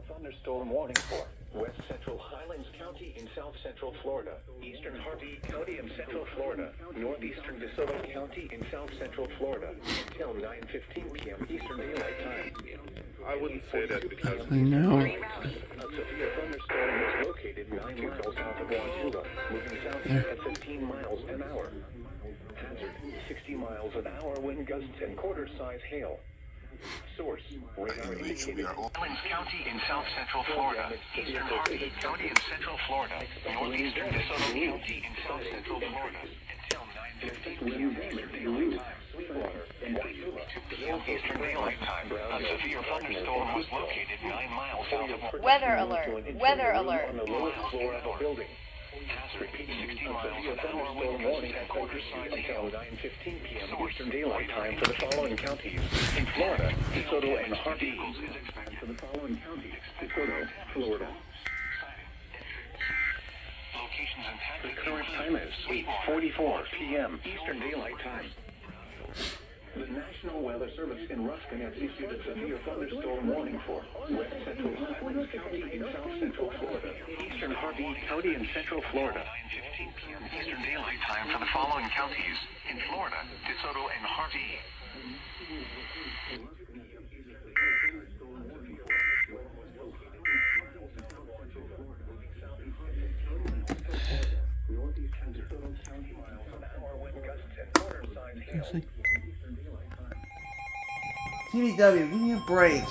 Thunderstorm warning for West Central Highlands County in South Central Florida, Eastern Harvey County in Central Florida, Northeastern DeSoto County in South Central Florida until 9:15 p.m. Eastern Daylight Time. I wouldn't say that because I know. A severe thunderstorm was located 9 miles south of Wauchula, moving south at 15 miles an hour. Hazard: 60 miles an hour wind gusts and quarter-size hail. Source: radar indicated. Highlands County in South Central Florida, Eastern Harvey County in Central Florida, Northeastern DeSoto County in South Central Florida until 9:15 p.m. Eastern Daylight Time. Sweetwater and Wauchula, 2 p.m. Eastern Daylight Time. A severe thunderstorm was located 9 miles south of. Weather alert! Weather alert! On the lowest floor of the building. Repeat 60 miles an hour wind gusts and quarter-size hail. 9:15 p.m. Eastern Daylight Time for the following counties in Florida: DeSoto and Harvey. For the following counties: DeSoto, Florida. The current time is 8:44 p.m. Eastern Daylight Time. The National Weather Service in Ruskin has issued a severe thunderstorm warning for West Central Highlands County in South Central Florida, Eastern Harvey County in Central Florida. 9:15 p.m. Eastern Daylight Time for the following counties in Florida: DeSoto and Harvey. TDW, give me a break.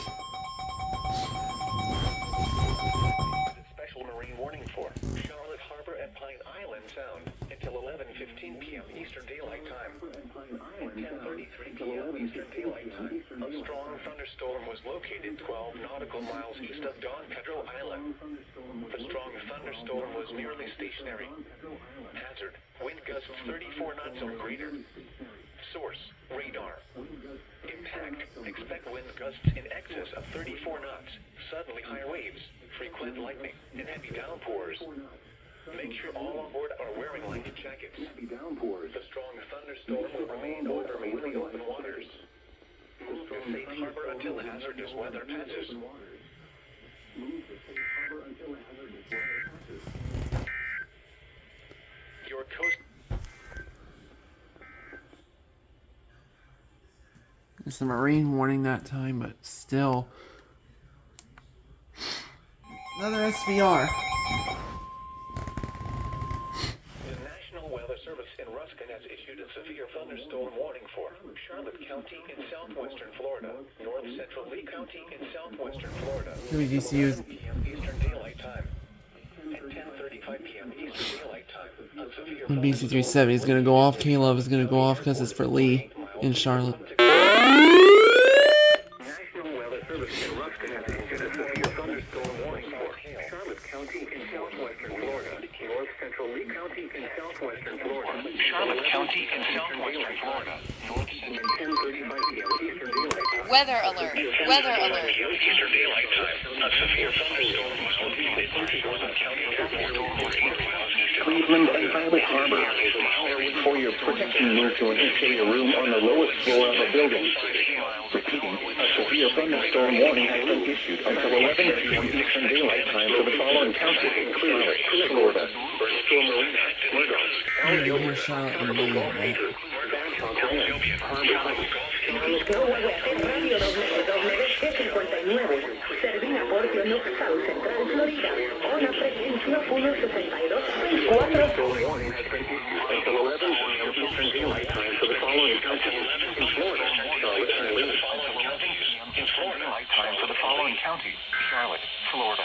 Special marine warning for Charlotte Harbor and Pine Island Sound until 11:15 p.m. Eastern Daylight Time. At 10:33 p.m. Eastern Daylight Time, a strong thunderstorm was located 12 nautical miles east of Don Pedro Island. The strong thunderstorm was nearly stationary. Hazard: wind gusts 34 knots or greater. Source: radar. Impact: expect wind gusts in excess of 34 knots, suddenly high waves, frequent lightning, and heavy downpours. Make sure all on board are wearing life jackets. The strong thunderstorm will remain over mainly open waters. Move to safe harbor until hazardous weather passes. Your coast. It's a marine warning that time, but still. Another SVR. The National Weather Service in Ruskin has issued a severe thunderstorm warning for Charlotte County in southwestern Florida, North Central Lee County in southwestern Florida. WGCU's 11 p.m. Eastern Daylight Time. At 10:35 p.m. Eastern Daylight Time, a severe when BC-370 is going to go off. K-Love is going to go off because it's for Lee in Charlotte. National Weather Service in Ruskin has issued a severe thunderstorm warning for Charlotte County in southwestern Florida, North Central Lee County in southwestern Florida, Charlotte County in southwestern Florida, North Central 10:35 p.m. Eastern Daylight Time. Weather alert! Weather alert! Eastern Daylight Time. A severe thunderstorm was located in Northern County Airport over 8 miles east of Lakeland and Violet Harbor. For your protection, move to an interior room on the lowest floor of a building. Repeating, a severe thunderstorm warning has been issued until 11 p.m. Eastern Daylight Time for the following counties: Charlotte, Florida, Bristol Marina, Here's Charlotte and Lee, right? Radio WWC59, servida por Phoenix South Central Florida, una frecuencia 162.4. warning has been issued until 11 p.m. Eastern Daylight Time for the following counties: in Florida, Charlotte, and Lee. In Florida, time for the following counties: Charlotte, Florida.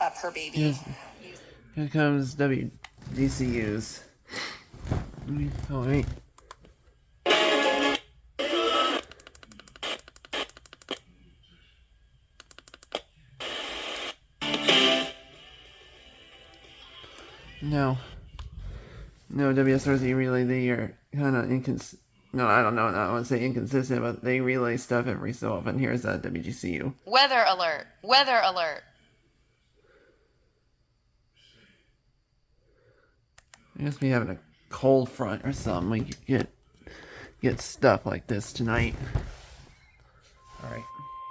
Up her baby. Here comes WGCUs. Oh, wait. No, WSRZ relay, they are kind of no, I don't know, I want to say inconsistent, but they relay stuff every so often. Here's WGCU. Weather alert. Weather alert. I guess we having a cold front or something. We could get stuff like this tonight. Alright.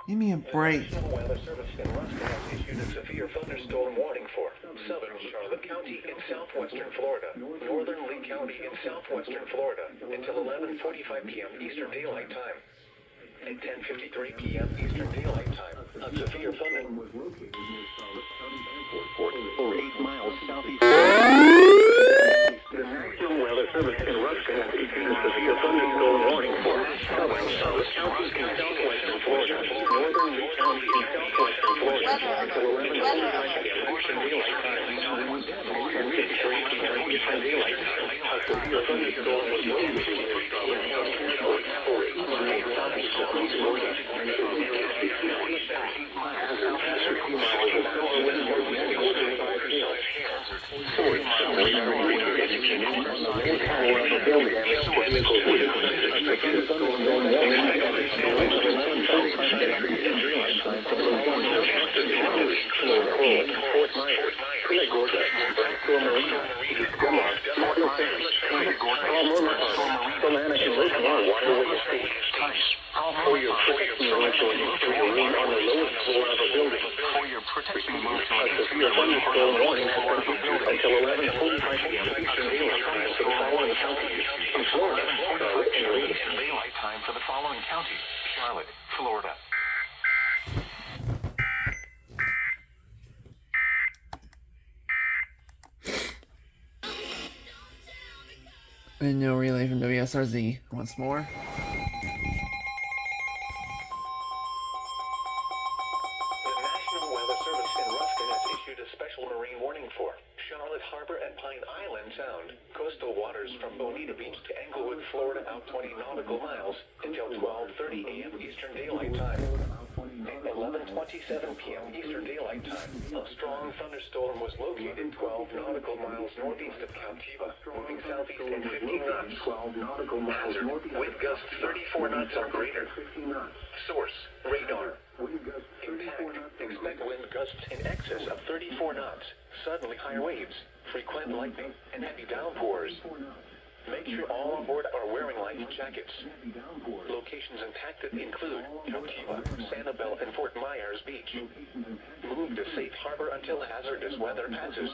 Give me a break. The National Weather Service in Ruston has issued a severe thunderstorm warning for southern Charlotte County in southwestern Florida, northern Lee County in southwestern Florida, until 11:45 p.m. Eastern Daylight Time. At 10:53 p.m. Eastern Daylight Time, a severe thunderstorm was located near Charlotte County Airport, or 8 miles southeast. The National Weather Service in Ruston has issued a severe thunderstorm warning for southern Charlotte County in southwestern Florida, northern Lee County in southwestern Florida, until 11:45 p.m. Eastern Daylight Time. At 10:53 p.m. Eastern Daylight Time, a severe thunderstorm was located near Charlotte County Airport, or 8 miles southeast of Florida. For your protection, move to an interior room on the lowest floor of a building. For your protection, move to an interior thunderstorm warning has been issued until 11:45 p.m. Eastern Daylight Time for the following counties: in Florida, Charlotte, and Lee. Daylight Time for the following counties: Charlotte, Florida. And no relay from WSRZ once more. Sound, coastal waters from Bonita Beach to Englewood, Florida, out 20 nautical miles until 12:30 a.m. Eastern Daylight Time. At 11:27 p.m. Eastern Daylight Time, a strong thunderstorm was located 12 nautical miles northeast of Captiva, moving southeast at 15 knots. 12 nautical miles northeast. Wind gusts 34 knots or greater. Source: radar. Impact: expect wind gusts in excess of 34 knots. Suddenly higher waves, frequent lightning, and heavy downpours. Make sure all on board are wearing life jackets. Locations impacted include Captiva, Sanibel, and Fort Myers Beach. Move to safe harbor until hazardous weather passes.